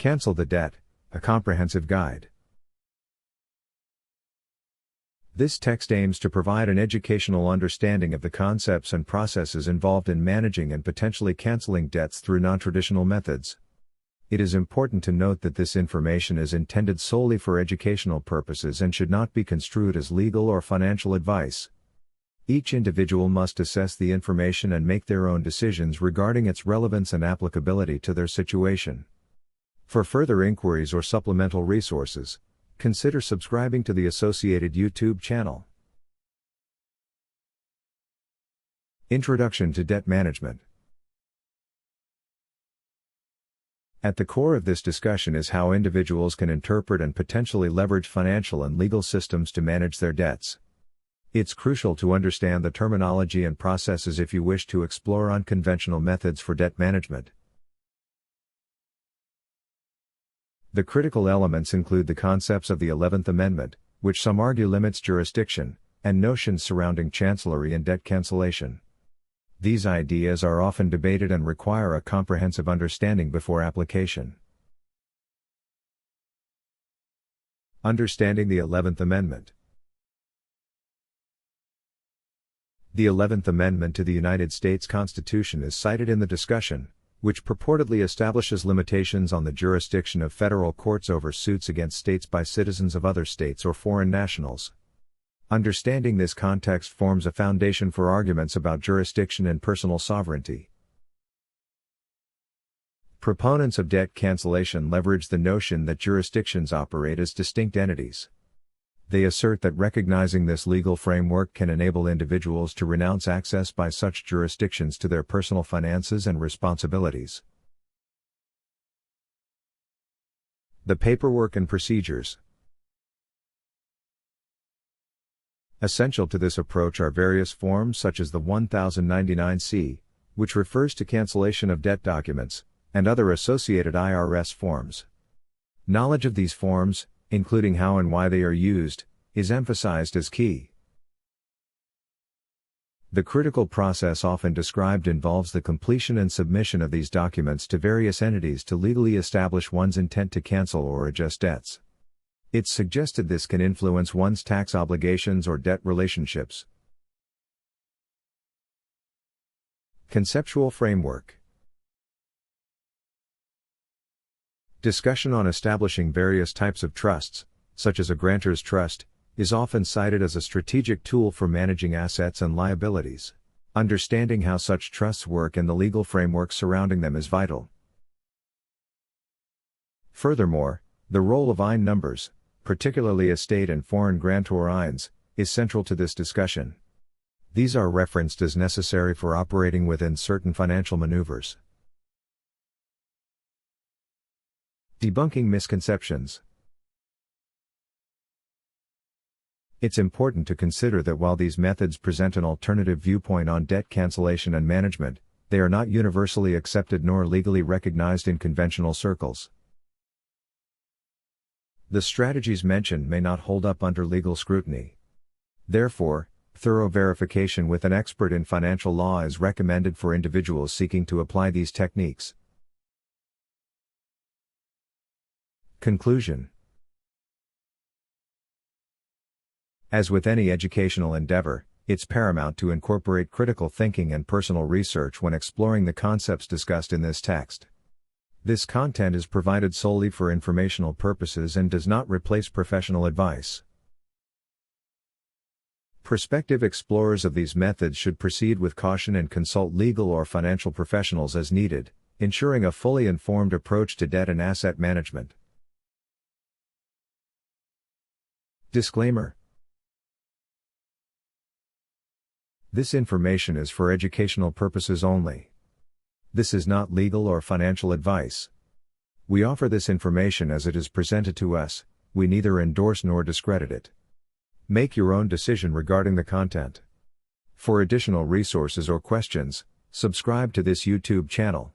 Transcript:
Cancel the Debt, a comprehensive guide. This text aims to provide an educational understanding of the concepts and processes involved in managing and potentially canceling debts through non-traditional methods. It is important to note that this information is intended solely for educational purposes and should not be construed as legal or financial advice. Each individual must assess the information and make their own decisions regarding its relevance and applicability to their situation. For further inquiries or supplemental resources, consider subscribing to the associated YouTube channel. Introduction to Debt Management. At the core of this discussion is how individuals can interpret and potentially leverage financial and legal systems to manage their debts. It's crucial to understand the terminology and processes if you wish to explore unconventional methods for debt management. The critical elements include the concepts of the 11th Amendment, which some argue limits jurisdiction, and notions surrounding chancellery and debt cancellation. These ideas are often debated and require a comprehensive understanding before application. Understanding the 11th Amendment. The 11th Amendment to the United States Constitution is cited in the discussion, which purportedly establishes limitations on the jurisdiction of federal courts over suits against states by citizens of other states or foreign nationals. Understanding this context forms a foundation for arguments about jurisdiction and personal sovereignty. Proponents of debt cancellation leverage the notion that jurisdictions operate as distinct entities. They assert that recognizing this legal framework can enable individuals to renounce access by such jurisdictions to their personal finances and responsibilities. The paperwork and procedures. Essential to this approach are various forms such as the 1099-C, which refers to cancellation of debt documents, and other associated IRS forms. Knowledge of these forms, including how and why they are used, is emphasized as key. The critical process often described involves the completion and submission of these documents to various entities to legally establish one's intent to cancel or adjust debts. It's suggested this can influence one's tax obligations or debt relationships. Conceptual framework. Discussion on establishing various types of trusts, such as a grantor's trust, is often cited as a strategic tool for managing assets and liabilities. Understanding how such trusts work and the legal framework surrounding them is vital. Furthermore, the role of IN numbers, particularly estate and foreign grantor INs, is central to this discussion. These are referenced as necessary for operating within certain financial maneuvers. Debunking misconceptions. It's important to consider that while these methods present an alternative viewpoint on debt cancellation and management, they are not universally accepted nor legally recognized in conventional circles. The strategies mentioned may not hold up under legal scrutiny. Therefore, thorough verification with an expert in financial law is recommended for individuals seeking to apply these techniques. Conclusion. As with any educational endeavor, it's paramount to incorporate critical thinking and personal research when exploring the concepts discussed in this text. This content is provided solely for informational purposes and does not replace professional advice. Prospective explorers of these methods should proceed with caution and consult legal or financial professionals as needed, ensuring a fully informed approach to debt and asset management. Disclaimer. This information is for educational purposes only. This is not legal or financial advice. We offer this information as it is presented to us, we neither endorse nor discredit it. Make your own decision regarding the content. For additional resources or questions, subscribe to this YouTube channel.